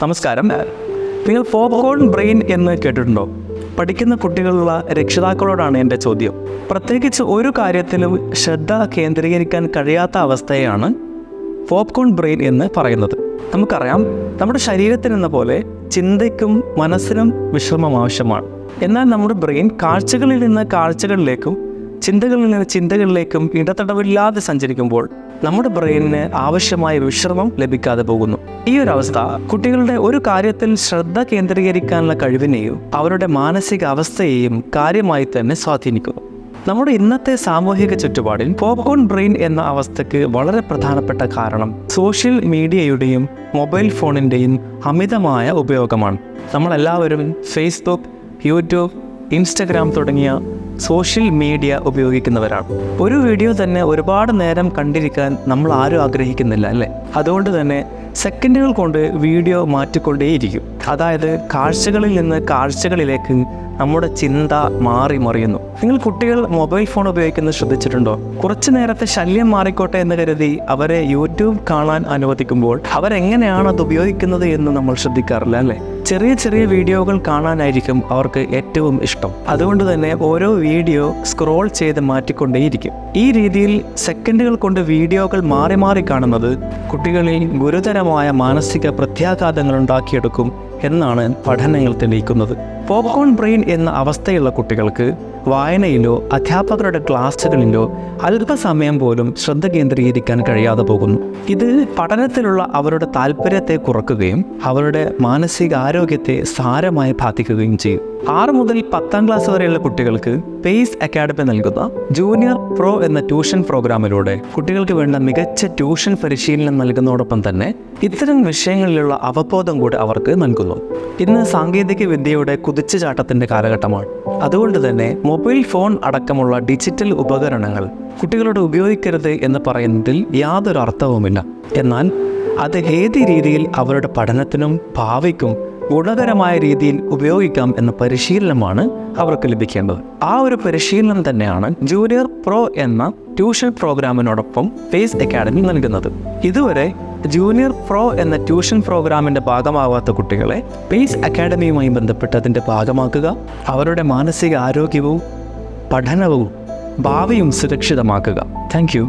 നമസ്കാരം. നിങ്ങൾ popcorn brain എന്ന് കേട്ടിട്ടുണ്ടോ? പഠിക്കുന്ന കുട്ടികളുള്ള രക്ഷിതാക്കളോടാണ് എൻ്റെ ചോദ്യം. പ്രത്യേകിച്ച് ഒരു കാര്യത്തിലും ശ്രദ്ധ കേന്ദ്രീകരിക്കാൻ കഴിയാത്ത അവസ്ഥയാണ് പോപ്കോൺ ബ്രെയിൻ എന്ന് പറയുന്നത്. നമുക്കറിയാം, നമ്മുടെ ശരീരത്തിനെന്ന പോലെ ചിന്തയ്ക്കും മനസ്സിനും വിശ്രമം ആവശ്യമാണ്. എന്നാൽ നമ്മുടെ ബ്രെയിൻ കാഴ്ചകളിൽ നിന്ന് കാഴ്ചകളിലേക്കും ചിന്തകളിൽ നിന്ന് ചിന്തകളിലേക്കും ഇടതടവില്ലാതെ സഞ്ചരിക്കുമ്പോൾ നമ്മുടെ ബ്രെയിനിന് ആവശ്യമായ വിശ്രമം ലഭിക്കാതെ പോകുന്നു. ഈ ഒരു അവസ്ഥ കുട്ടികളുടെ ഒരു കാര്യത്തിൽ ശ്രദ്ധ കേന്ദ്രീകരിക്കാനുള്ള കഴിവിനെയും അവരുടെ മാനസിക അവസ്ഥയെയും കാര്യമായി തന്നെ സ്വാധീനിക്കുന്നു. നമ്മുടെ ഇന്നത്തെ സാമൂഹിക ചുറ്റുപാടിൽ പോപ്കോൺ ബ്രെയിൻ എന്ന അവസ്ഥയ്ക്ക് വളരെ പ്രധാനപ്പെട്ട കാരണം സോഷ്യൽ മീഡിയയുടെയും മൊബൈൽ ഫോണിൻ്റെയും അമിതമായ ഉപയോഗമാണ്. നമ്മളെല്ലാവരും ഫേസ്ബുക്ക്, യൂട്യൂബ്, ഇൻസ്റ്റഗ്രാം തുടങ്ങിയ സോഷ്യൽ മീഡിയ ഉപയോഗിക്കുന്നവരാണ്. ഒരു വീഡിയോ തന്നെ ഒരുപാട് നേരം കണ്ടിരിക്കാൻ നമ്മൾ ആരും ആഗ്രഹിക്കുന്നില്ല, അല്ലേ? അതുകൊണ്ട് തന്നെ സെക്കൻഡുകൾ കൊണ്ട് വീഡിയോ മാറ്റിക്കൊണ്ടേയിരിക്കും. അതായത് കാഴ്ചകളിൽ നിന്ന് കാഴ്ചകളിലേക്ക് നമ്മുടെ ചിന്ത മാറി മറിയുന്നു. നിങ്ങൾ കുട്ടികൾ മൊബൈൽ ഫോൺ ഉപയോഗിക്കുന്നത് ശ്രദ്ധിച്ചിട്ടുണ്ടോ? കുറച്ചു നേരത്തെ ശല്യം മാറിക്കോട്ടെ എന്ന് കരുതി അവരെ യൂട്യൂബ് കാണാൻ അനുവദിക്കുമ്പോൾ അവരെങ്ങനെയാണ് അത് ഉപയോഗിക്കുന്നത് എന്ന് നമ്മൾ ശ്രദ്ധിക്കാറില്ല, അല്ലേ? ചെറിയ ചെറിയ വീഡിയോകൾ കാണാനായിരിക്കും അവർക്ക് ഏറ്റവും ഇഷ്ടം. അതുകൊണ്ട് തന്നെ ഓരോ വീഡിയോ സ്ക്രോൾ ചെയ്ത് മാറ്റിക്കൊണ്ടേയിരിക്കും. ഈ രീതിയിൽ സെക്കൻഡുകൾ കൊണ്ട് വീഡിയോകൾ മാറി മാറി കാണുന്നത് കുട്ടികളിൽ ഗുരുതരമായ മാനസിക പ്രത്യാഘാതങ്ങൾ ഉണ്ടാക്കിയെടുക്കും എന്നാണ് പഠനങ്ങൾ തെളിയിക്കുന്നത്. പോപ്കോൺ ബ്രെയിൻ എന്ന അവസ്ഥയുള്ള കുട്ടികൾക്ക് വായനയിലോ അധ്യാപകരുടെ ക്ലാസ്സുകളിലോ അല്പസമയം പോലും ശ്രദ്ധ കേന്ദ്രീകരിക്കാൻ കഴിയാതെ പോകുന്നു. ഇത് പഠനത്തിലുള്ള അവരുടെ താല്പര്യത്തെ കുറയ്ക്കുകയും അവരുടെ മാനസിക ആരോഗ്യത്തെ സാരമായി ബാധിക്കുകയും ചെയ്യും. 6 മുതൽ 10ാം ക്ലാസ് വരെയുള്ള കുട്ടികൾക്ക് പേസ് അക്കാഡമി നൽകുന്ന ജൂനിയർ പ്രോ എന്ന ട്യൂഷൻ പ്രോഗ്രാമിലൂടെ കുട്ടികൾക്ക് വേണ്ട മികച്ച ട്യൂഷൻ പരിശീലനം നൽകുന്നതോടൊപ്പം തന്നെ ഇത്തരം വിഷയങ്ങളിലുള്ള അവബോധം കൂടി അവർക്ക് നൽകുന്നു. ഇന്ന് സാങ്കേതിക വിദ്യയുടെ കുതിച്ചുചാട്ടത്തിൻ്റെ കാലഘട്ടമാണ്. അതുകൊണ്ട് തന്നെ മൊബൈൽ ഫോൺ അടക്കമുള്ള ഡിജിറ്റൽ ഉപകരണങ്ങൾ കുട്ടികളോട് ഉപയോഗിക്കരുത് എന്ന് പറയുന്നതിൽ യാതൊരു അർത്ഥവുമില്ല. എന്നാൽ അത് ഏത് രീതിയിൽ അവരുടെ പഠനത്തിനും ഭാവിക്കും ഗുണകരമായ രീതിയിൽ ഉപയോഗിക്കാം എന്ന പരിശീലനമാണ് അവർക്ക് ലഭിക്കേണ്ടത്. ആ ഒരു പരിശീലനം തന്നെയാണ് ജൂനിയർ പ്രോ എന്ന ട്യൂഷൻ പ്രോഗ്രാമിനോടൊപ്പം പേസ് അക്കാഡമി നൽകുന്നത്. ഇതുവരെ ജൂനിയർ പ്രോ എന്ന ട്യൂഷൻ പ്രോഗ്രാമിൻ്റെ ഭാഗമാവാത്ത കുട്ടികളെ പേസ് അക്കാഡമിയുമായി ബന്ധപ്പെട്ട് അതിൻ്റെ ഭാഗമാക്കുക. അവരുടെ മാനസിക ആരോഗ്യവും പഠനവും ഭാവിയും സുരക്ഷിതമാക്കുക. Thank you.